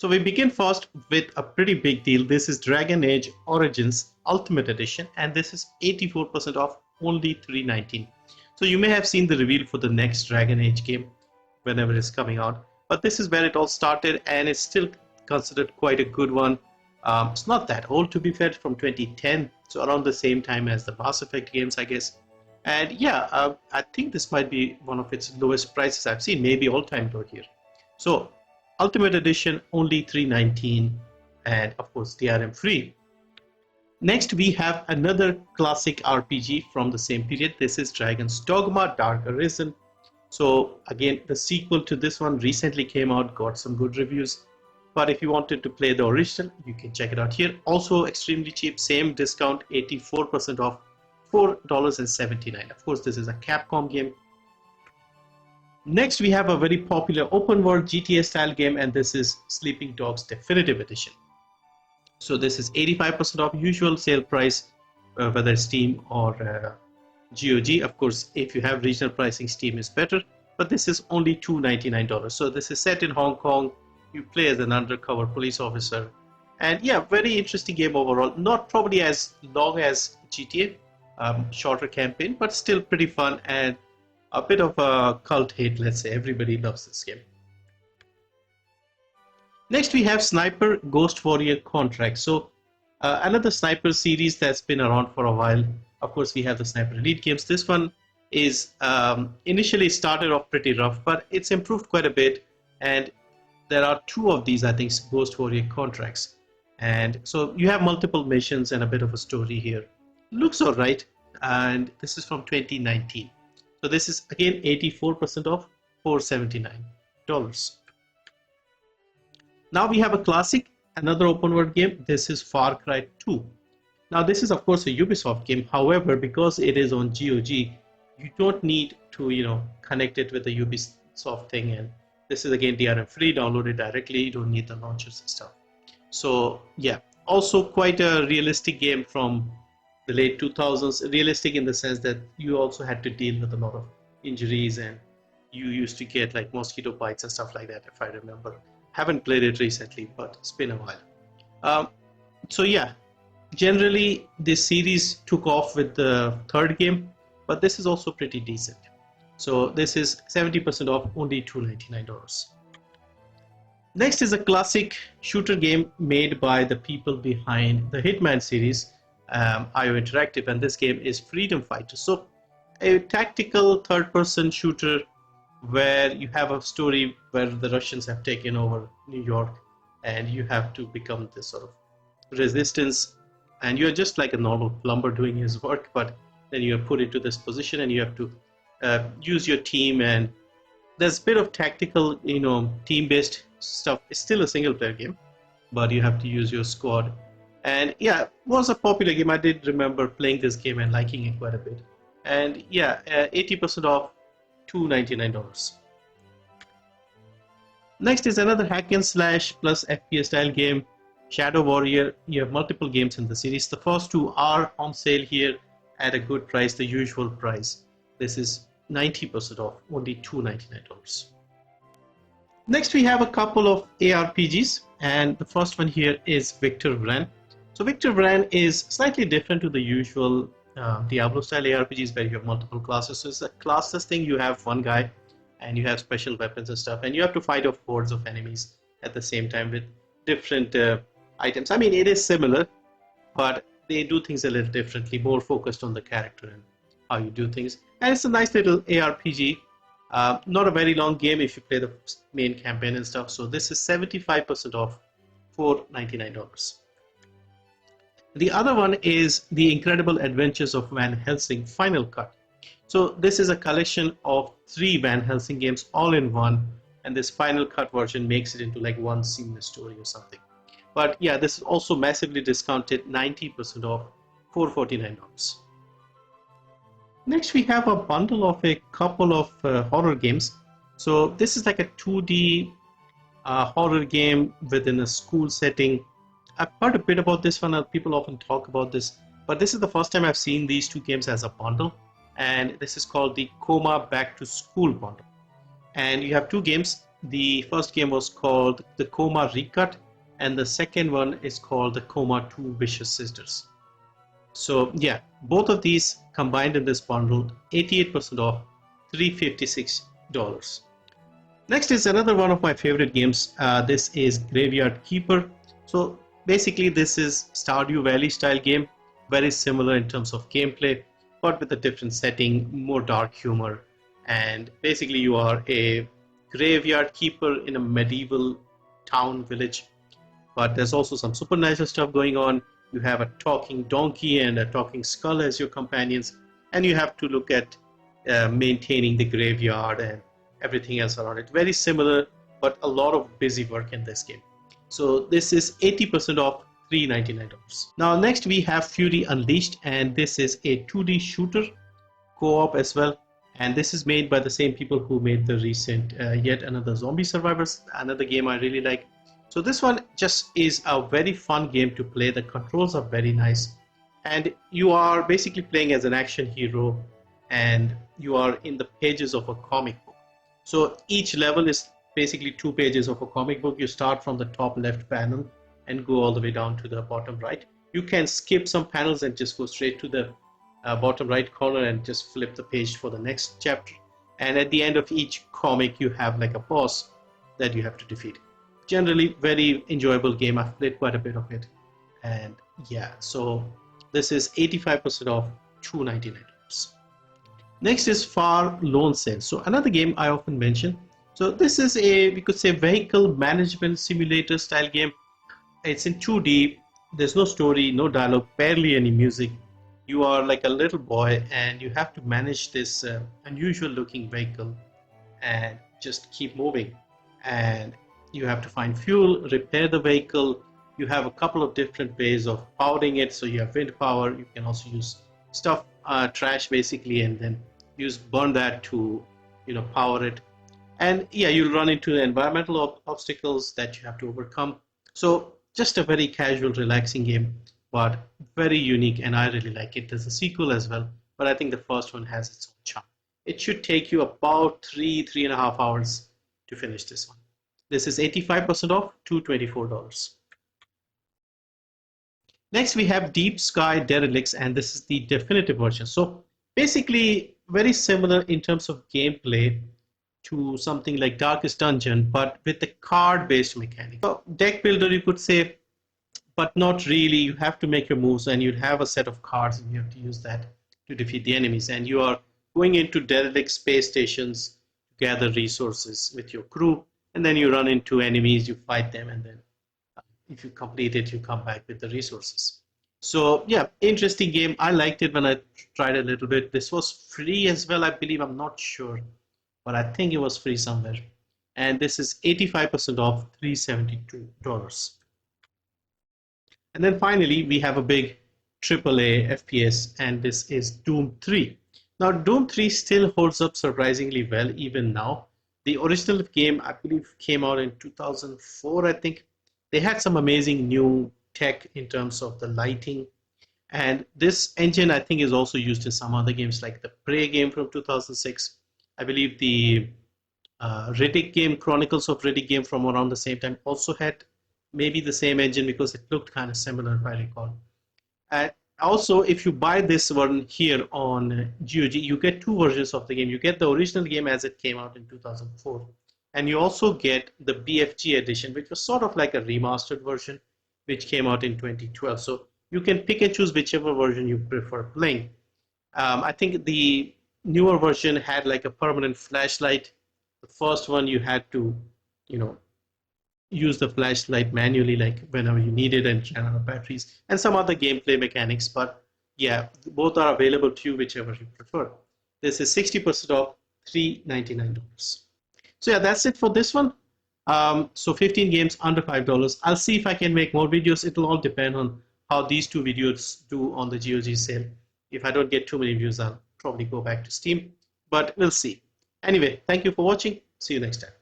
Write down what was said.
So we begin first with a pretty big deal. This is Dragon Age Origins Ultimate Edition, and this is 84% off, only $319. So you may have seen the reveal for the next Dragon Age game whenever it's coming out, but this is where it all started, and it's still considered quite a good one. It's not that old, to be fair, from 2010, so around the same time as the Mass Effect games, I guess. And yeah, I think this might be one of its lowest prices I've seen, maybe all-time low here. So Ultimate Edition only $319, and of course DRM-free. Next we have another classic RPG from the same period. This is Dragon's Dogma Dark Arisen. So again, the sequel to this one recently came out, got some good reviews. But if you wanted to play the original, you can check it out here. Also extremely cheap, same discount, 84% off, $4.79. Of course, this is a Capcom game. Next, we have a very popular open world GTA style game, and this is Sleeping Dogs Definitive Edition. So this is 85% off usual sale price, whether Steam or GOG. Of course, if you have regional pricing, Steam is better, but this is only $299. So this is set in Hong Kong. You play as an undercover police officer, and yeah, very interesting game overall. Not probably as long as GTA, shorter campaign, but still pretty fun and a bit of a cult hit, let's say. Everybody loves this game. Next we have Sniper Ghost Warrior Contract. So another Sniper series that's been around for a while. Of course, we have the Sniper Elite games. This one is initially started off pretty rough, but it's improved quite a bit, and there are two of these, I think, Ghost Warrior Contracts. And so you have multiple missions and a bit of a story here. Looks alright, and this is from 2019. So this is again 84% off, $479. Now we have a classic, another open world game. This is Far Cry 2. Now this is of course a Ubisoft game. However, because it is on GOG, you don't need to connect it with the Ubisoft thing, and this is again DRM-free, download it directly, you don't need the launchers and stuff. So yeah, also quite a realistic game from the late 2000s, realistic in the sense that you also had to deal with a lot of injuries, and you used to get like mosquito bites and stuff like that, if I remember. Haven't played it recently, but it's been a while. So yeah, generally this series took off with the third game, but this is also pretty decent. So this is 70% off, only $299. Next is a classic shooter game made by the people behind the Hitman series, IO Interactive, and this game is Freedom Fighter. So a tactical third-person shooter where you have a story where the Russians have taken over New York, and you have to become this sort of resistance, and you're just like a normal plumber doing his work, but then you are put into this position and you have to use your team, and there's a bit of tactical, team-based stuff. It's still a single-player game, but you have to use your squad. And yeah, it was a popular game. I did remember playing this game and liking it quite a bit. And yeah, 80% off, $299. Next is another hack and slash plus FPS style game, Shadow Warrior. You have multiple games in the series. The first two are on sale here at a good price, the usual price. This is 90% off, only $299. Next we have a couple of ARPGs, and the first one here is Victor Vran. So Victor Vran is slightly different to the usual Diablo style ARPGs where you have multiple classes. So it's a classless thing. You have one guy and you have special weapons and stuff, and you have to fight off hordes of enemies at the same time with different items. I mean, it is similar, but they do things a little differently, more focused on the character and how you do things. And it's a nice little ARPG. Not a very long game if you play the main campaign and stuff. So this is 75% off, $499. The other one is The Incredible Adventures of Van Helsing Final Cut. So this is a collection of 3 Van Helsing games all in one, and this Final Cut version makes it into like one seamless story or something. But yeah, this is also massively discounted, 90% off, $449. Next we have a bundle of a couple of horror games. So this is like a 2D horror game within a school setting. I've heard a bit about this one, people often talk about this, but this is the first time I've seen these two games as a bundle, and this is called the Coma Back to School bundle. And you have 2 games. The first game was called the Coma Recut, and the second one is called the Coma 2 Vicious Sisters. So yeah, both of these combined in this bundle, 88% off, $356. Next is another one of my favorite games. This is Graveyard Keeper. So basically this is Stardew Valley style game, very similar in terms of gameplay, but with a different setting, more dark humor. And basically you are a graveyard keeper in a medieval town village, but there's also some supernatural stuff going on. You have a talking donkey and a talking skull as your companions, and you have to look at maintaining the graveyard and everything else around it. Very similar, but a lot of busy work in this game. So this is 80% off, $399. Now next we have Fury Unleashed, and this is a 2D shooter co-op as well. And this is made by the same people who made the recent Yet Another Zombie Survivors, another game I really like. So this one just is a very fun game to play. The controls are very nice. And you are basically playing as an action hero, and you are in the pages of a comic book. So each level is basically 2 pages of a comic book. You start from the top left panel and go all the way down to the bottom right. You can skip some panels and just go straight to the bottom right corner and just flip the page for the next chapter. And at the end of each comic you have like a boss that you have to defeat. Generally very enjoyable game. I've played quite a bit of it, and yeah, so this is 85% off, $299. Next is Far Lone Sail. So another game I often mention. So this is a, we could say, vehicle management simulator style game. It's in 2D. There's no story, no dialogue, barely any music. You are like a little boy and you have to manage this unusual looking vehicle and just keep moving. And you have to find fuel, repair the vehicle. You have a couple of different ways of powering it. So you have wind power. You can also use stuff, trash basically, and then burn that to power it. And yeah, you'll run into environmental obstacles that you have to overcome. So just a very casual, relaxing game, but very unique, and I really like it. There's a sequel as well, but I think the first one has its own charm. It should take you about 3.5 hours to finish this one. This is 85% off, $224. Next we have Deep Sky Derlicts, and this is the definitive version. So basically very similar in terms of gameplay to something like Darkest Dungeon, but with the card-based mechanic. So deck builder, you could say, but not really. You have to make your moves, and you'd have a set of cards, and you have to use that to defeat the enemies. And you are going into derelict space stations to gather resources with your crew, and then you run into enemies, you fight them, and then if you complete it, you come back with the resources. So yeah, interesting game. I liked it when I tried a little bit. This was free as well, I believe. I'm not sure, but I think it was free somewhere. And this is 85% off, $372. And then finally, we have a big AAA FPS, and this is Doom 3. Now, Doom 3 still holds up surprisingly well even now. The original game, I believe, came out in 2004, I think. They had some amazing new tech in terms of the lighting. And this engine, I think, is also used in some other games like the Prey game from 2006. I believe the Riddick game, Chronicles of Riddick game from around the same time, also had maybe the same engine because it looked kind of similar, if I recall. Also, if you buy this one here on GOG, you get 2 versions of the game. You get the original game as it came out in 2004. And you also get the BFG edition, which was sort of like a remastered version, which came out in 2012. So you can pick and choose whichever version you prefer playing. I think the newer version had like a permanent flashlight. The first one you had to, use the flashlight manually, like whenever you need it, and run out of batteries, and some other gameplay mechanics. But yeah, both are available to you, whichever you prefer. This is 60% off, $399. So yeah, that's it for this one. So 15 games under $5. I'll see if I can make more videos. It'll all depend on how these 2 videos do on the GOG sale. If I don't get too many views, I'll probably go back to Steam, but we'll see. Anyway, thank you for watching. See you next time.